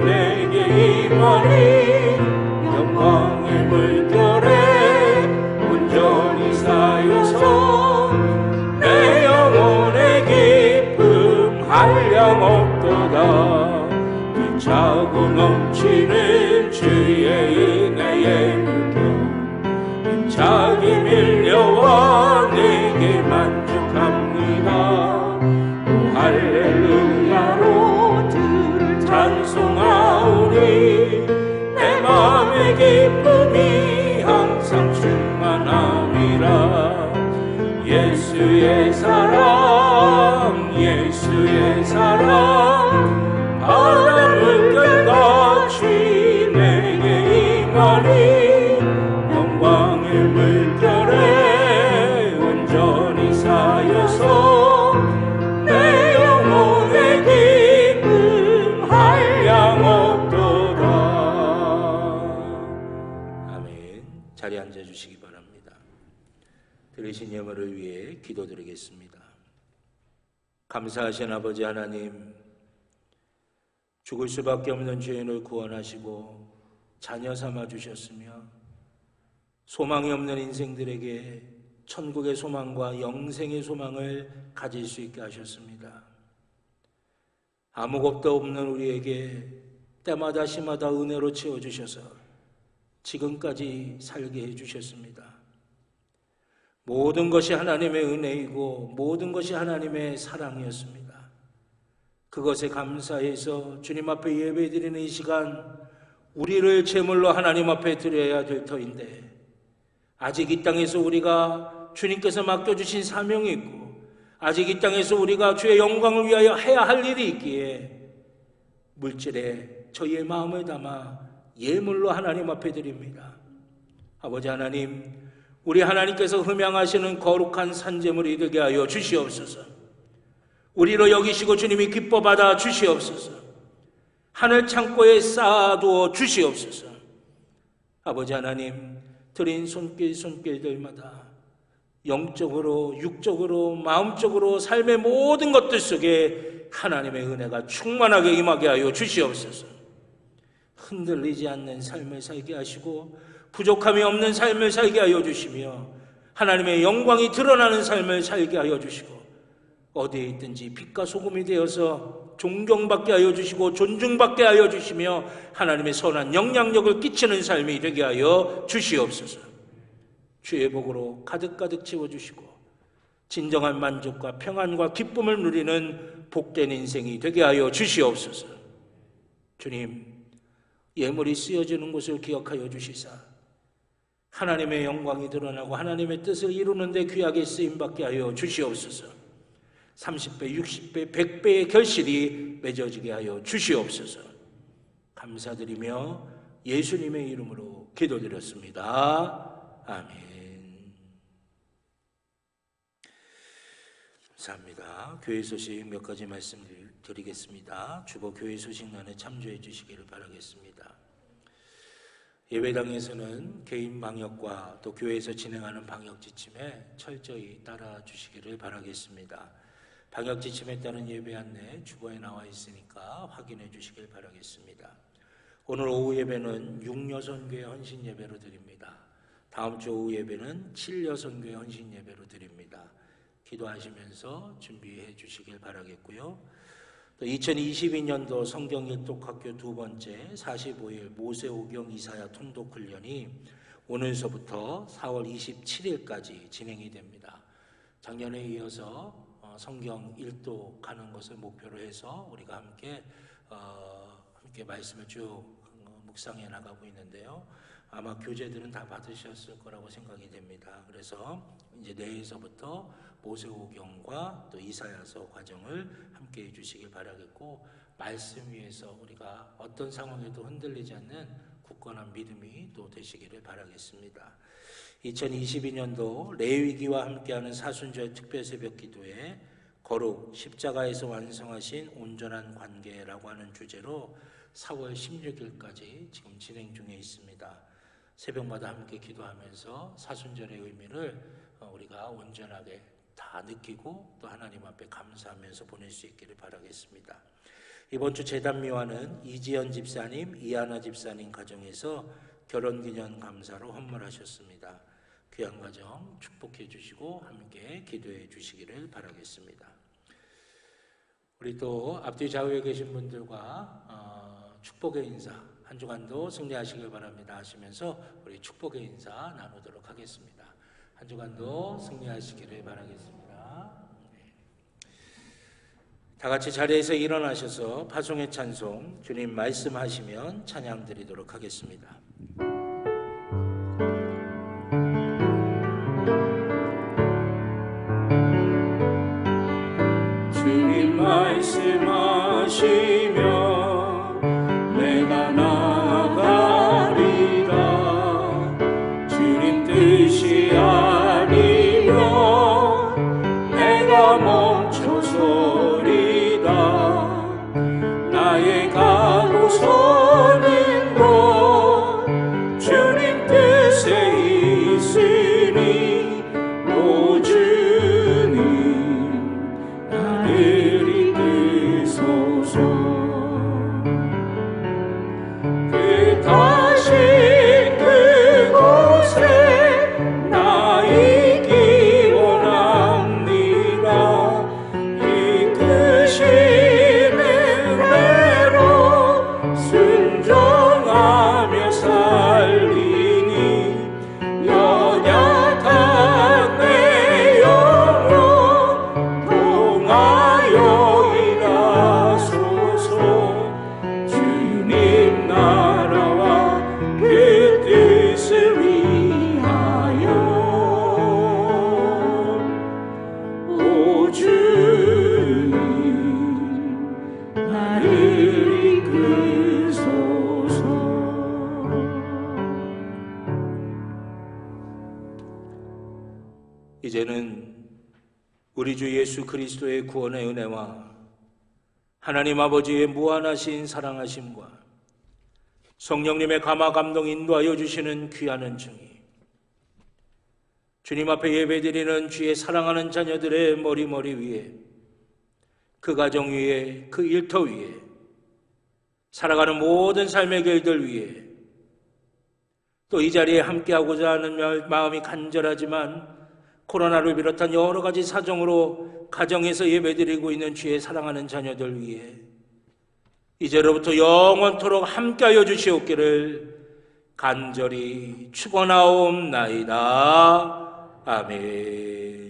내게 임하니 영광의 물결에 온전히 쌓여서 내 영혼의 기쁨 한량없도다. 차고 넘치는 주의 은혜의 물결 힘차게 밀려와 내게 만족합니다. 오 할렐루야로 주를 찬송하오니 내 마음의 기쁨이 항상 충만함이라. 예수의 사랑 예수의 사랑 바다 물결같이 내게 임하니 영광의 물결에 온전히 쌓여서 내 영혼의 기쁨 한량없도다. 아멘. 자리에 앉아주시기 바랍니다. 들으신 예물을 위해 기도드리겠습니다. 감사하신 아버지 하나님, 죽을 수밖에 없는 죄인을 구원하시고 자녀 삼아 주셨으며 소망이 없는 인생들에게 천국의 소망과 영생의 소망을 가질 수 있게 하셨습니다. 아무것도 없는 우리에게 때마다 시마다 은혜로 채워주셔서 지금까지 살게 해주셨습니다. 모든 것이 하나님의 은혜이고 모든 것이 하나님의 사랑이었습니다. 그것에 감사해서 주님 앞에 예배드리는 이 시간 우리를 제물로 하나님 앞에 드려야 될 터인데 아직 이 땅에서 우리가 주님께서 맡겨주신 사명이 있고 아직 이 땅에서 우리가 주의 영광을 위하여 해야 할 일이 있기에 물질에 저희의 마음을 담아 예물로 하나님 앞에 드립니다. 아버지 하나님, 우리 하나님께서 흠양하시는 거룩한 산제물이 되게 하여 주시옵소서. 우리로 여기시고 주님이 기뻐 받아 주시옵소서. 하늘 창고에 쌓아두어 주시옵소서. 아버지 하나님, 드린 손길들마다 영적으로 육적으로 마음적으로 삶의 모든 것들 속에 하나님의 은혜가 충만하게 임하게 하여 주시옵소서. 흔들리지 않는 삶을 살게 하시고 부족함이 없는 삶을 살게 하여 주시며 하나님의 영광이 드러나는 삶을 살게 하여 주시고 어디에 있든지 빛과 소금이 되어서 존경받게 하여 주시고 존중받게 하여 주시며 하나님의 선한 영향력을 끼치는 삶이 되게 하여 주시옵소서. 주의 복으로 가득가득 채워주시고 진정한 만족과 평안과 기쁨을 누리는 복된 인생이 되게 하여 주시옵소서. 주님, 예물이 쓰여지는 것을 기억하여 주시사 하나님의 영광이 드러나고 하나님의 뜻을 이루는 데 귀하게 쓰임받게 하여 주시옵소서. 30배, 60배, 100배의 결실이 맺어지게 하여 주시옵소서. 감사드리며 예수님의 이름으로 기도드렸습니다. 아멘. 감사합니다. 교회 소식 몇 가지 말씀드리겠습니다. 주보 교회 소식란에 참조해 주시기를 바라겠습니다. 예배당에서는 개인 방역과 또 교회에서 진행하는 방역 지침에 철저히 따라 주시기를 바라겠습니다. 방역 지침에 따른 예배 안내 주보에 나와 있으니까 확인해 주시길 바라겠습니다. 오늘 오후 예배는 6여선교회 헌신 예배로 드립니다. 다음 주 오후 예배는 7여선교회 헌신 예배로 드립니다. 기도하시면서 준비해 주시길 바라겠고요. 또 2022년도 성경 일독학교 두 번째 45일 모세오경 이사야 통독 훈련이 오늘서부터 4월 27일까지 진행이 됩니다. 작년에 이어서 성경 일독하는 것을 목표로 해서 우리가 함께 말씀을 쭉 묵상해 나가고 있는데요. 아마 교재들은 다 받으셨을 거라고 생각이 됩니다. 그래서 이제 내일서부터 모세오경과 또 이사야서 과정을 함께 해주시길 바라겠고, 말씀 위에서 우리가 어떤 상황에도 흔들리지 않는 굳건한 믿음이 또 되시기를 바라겠습니다. 2022년도 레위기와 함께하는 사순절 특별 새벽 기도에 거룩 십자가에서 완성하신 온전한 관계라고 하는 주제로 4월 16일까지 지금 진행 중에 있습니다. 새벽마다 함께 기도하면서 사순절의 의미를 우리가 온전하게 다 느끼고 또 하나님 앞에 감사하면서 보낼 수 있기를 바라겠습니다. 이번 주 제단미화는 이지연 집사님, 이하나 집사님 가정에서 결혼기념 감사로 헌물하셨습니다. 귀한 가정 축복해 주시고 함께 기도해 주시기를 바라겠습니다. 우리 또 앞뒤 좌우에 계신 분들과 축복의 인사, 한 주간도 승리하시길 바랍니다 하시면서 우리 축복의 인사 나누도록 하겠습니다. 한 주간도 승리하시기를 바라겠습니다. 다 같이 자리에서 일어나셔서 파송의 찬송, 주님 말씀하시면 찬양 드리도록 하겠습니다. 주님 말씀하시면 내가 나아가리라. 주님 뜻이 아니면 내가 멈춰서리라. 나의 가고서는 곳 주님 뜻에 있으니 오 주님 나를 이끄소서. 다시 그곳에 나 있기 원합니다. 이끄시는 대로 순종하며 살리니 연약한 내 영혼 통하여 일하소서. 주님 나라와 그 뜻을 위하여 오 주님 나를 이끄소서. 이제는 우리 주 예수 그리스도의 구원의 은혜와 하나님 아버지의 무한하신 사랑하심과 성령님의 감화 감동 인도하여 주시는 귀한 은총이 주님 앞에 예배드리는 주의 사랑하는 자녀들의 머리 위에, 그 가정 위에, 그 일터 위에, 살아가는 모든 삶의 길들 위에, 또 이 자리에 함께하고자 하는 마음이 간절하지만 코로나를 비롯한 여러 가지 사정으로 가정에서 예배드리고 있는 주의 사랑하는 자녀들 위해 이제로부터 영원토록 함께하여 주시옵기를 간절히 축원하옵나이다. 아멘.